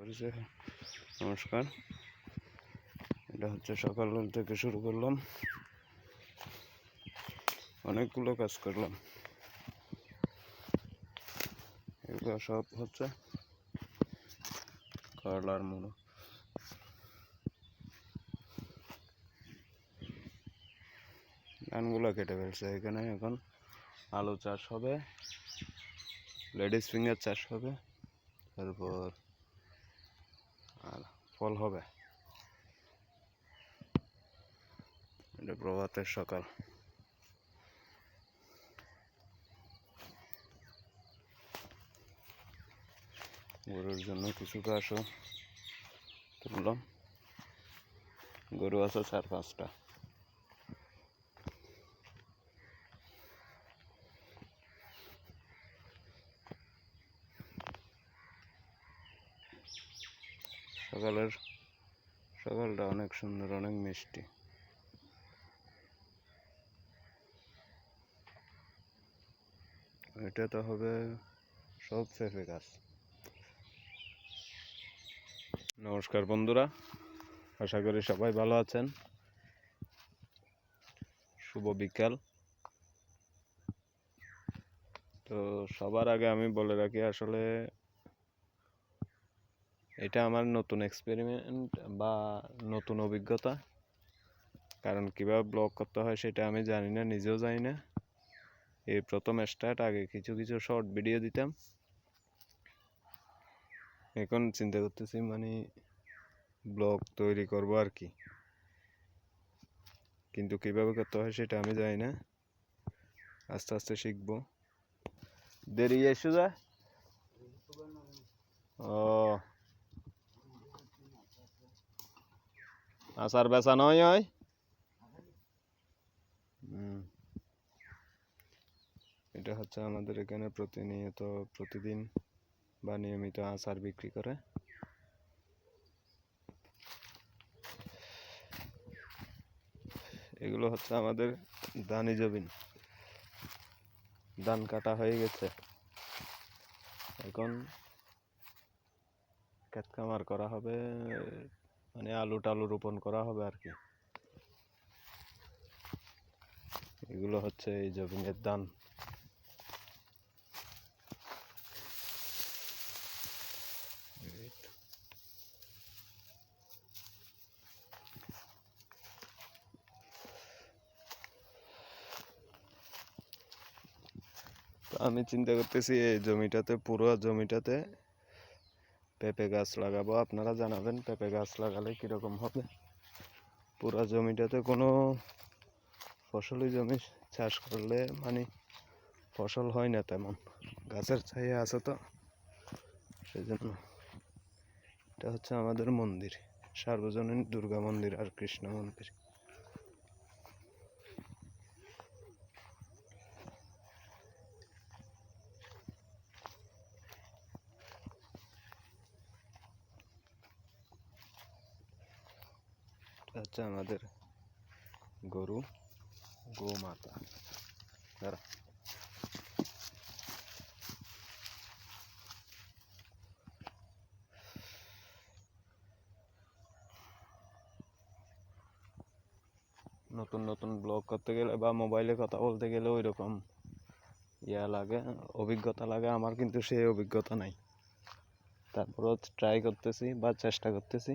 নমস্কার। এটা হচ্ছে সকাল থেকে শুরু করলাম, অনেকগুলো কাজ করলাম। এগুলো সব হচ্ছে করলার মুড়ো। ধানগুলো কেটে ফেলছে। এখানে এখন আলু চাষ হবে, লেডিস ফিঙ্গার চাষ হবে, তারপর আর ফল হবে। এটা প্রভাতের সকাল। গরুর জন্য কিছু ঘাসও তুললাম। গরু আছে 4-5টা। সকালটা অনেক সুন্দর, অনেক মিষ্টি। এটা তো হবে সব পেঁপে গাছ। নমস্কার বন্ধুরা, আশা করি সবাই ভালো আছেন। শুভ বিকাল। তো সবার আগে আমি বলে রাখি, আসলে এটা আমার নতুন এক্সপেরিমেন্ট বা নতুন অভিজ্ঞতা। কারণ কিভাবে ব্লগ করতে হয় সেটা আমি জানি না, নিজেও জানি না। এই প্রথম স্টার্ট। আগে কিছু কিছু শর্ট ভিডিও দিতাম, এখন চিন্তা করতেছি ব্লগ তৈরি করব আর কি। কিন্তু কিভাবে করতে হয় সেটা আমি জানি না, আস্তে আস্তে শিখবো। দেরি এসে যায়। ও আচার বেচা নয় হয়। এটা হচ্ছে আমাদের এখানে প্রতিদিন বা নিয়মিত আচার বিক্রি করে। এগুলো হচ্ছে আমাদের ধানি জমিন। ধান কাটা হয়ে গেছে, এখন ক্ষেত খামার করা হবে, আলু টালু রোপণ করা হবে আর কি। এগুলো হচ্ছে এই জমিনের ধান। আমি চিন্তা করতেছি এই পুরো জমিটাতে পেঁপে গাছ লাগাবো। আপনারা জানাবেন পেঁপে গাছ লাগালে কিরকম হবে। পুরো জমিটাতে কোনো ফসলি জমি চাষ করলে ফসল হয় না তেমন, গাছের ছায়া আছে তো সেজন্য। এটা হচ্ছে আমাদের মন্দির, সার্বজনীন দুর্গা মন্দির আর কৃষ্ণ মন্দির। হচ্ছে আমাদের গোমাতা। নতুন নতুন ব্লগ করতে গেলে বা মোবাইলে কথা বলতে গেলে ওই রকম লাগে, অভিজ্ঞতা লাগে। আমার কিন্তু সেই অভিজ্ঞতা নাই, তারপরও ট্রাই করতেছি বা চেষ্টা করতেছি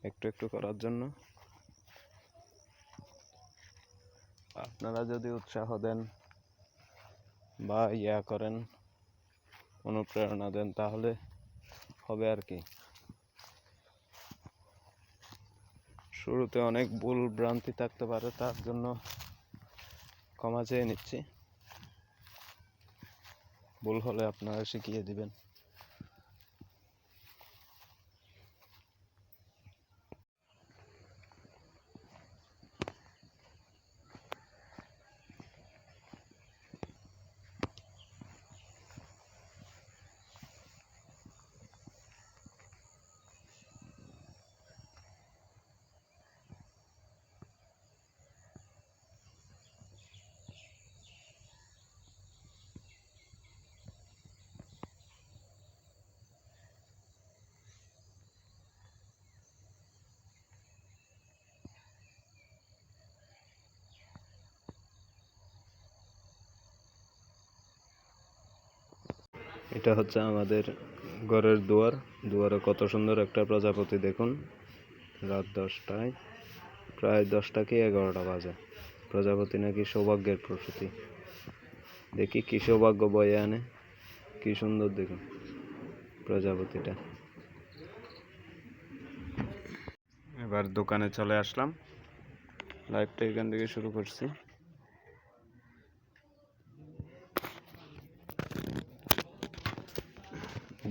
একটু একটু করার জন্য। আপনারা যদি উৎসাহ দেন বা করেন, অনুপ্রেরণা দেন, তাহলে হবে আর কি। শুরুতে অনেক ভুল ভ্রান্তি থাকতে পারে, তার জন্য ক্ষমা চেয়ে নিচ্ছি। ভুল হলে আপনারা শিখিয়ে দিবেন। এটা হচ্ছে আমাদের ঘরের দুয়ার। দুয়ারে কত সুন্দর একটা প্রজাপতি দেখুন। রাত 10টায়, প্রায় 10টা কি 11টা বাজে। প্রজাপতি নাকি সৌভাগ্যের প্রসূতি। দেখি কি সৌভাগ্য বয়ে আনে। কি সুন্দর দেখুন প্রজাপতিটা। এবার দোকানে চলে আসলাম। লাইভটা এখান থেকে শুরু করছি।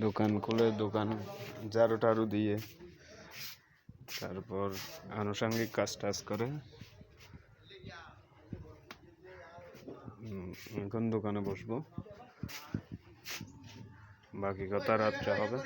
দোকান খুলে দোকান ঝাড়ু টাড়ু দিয়ে তারপর আনুষঙ্গিক কাজ টাজ করে এখন দোকানে বসবো। বাকি কথা রাত্রে হবে।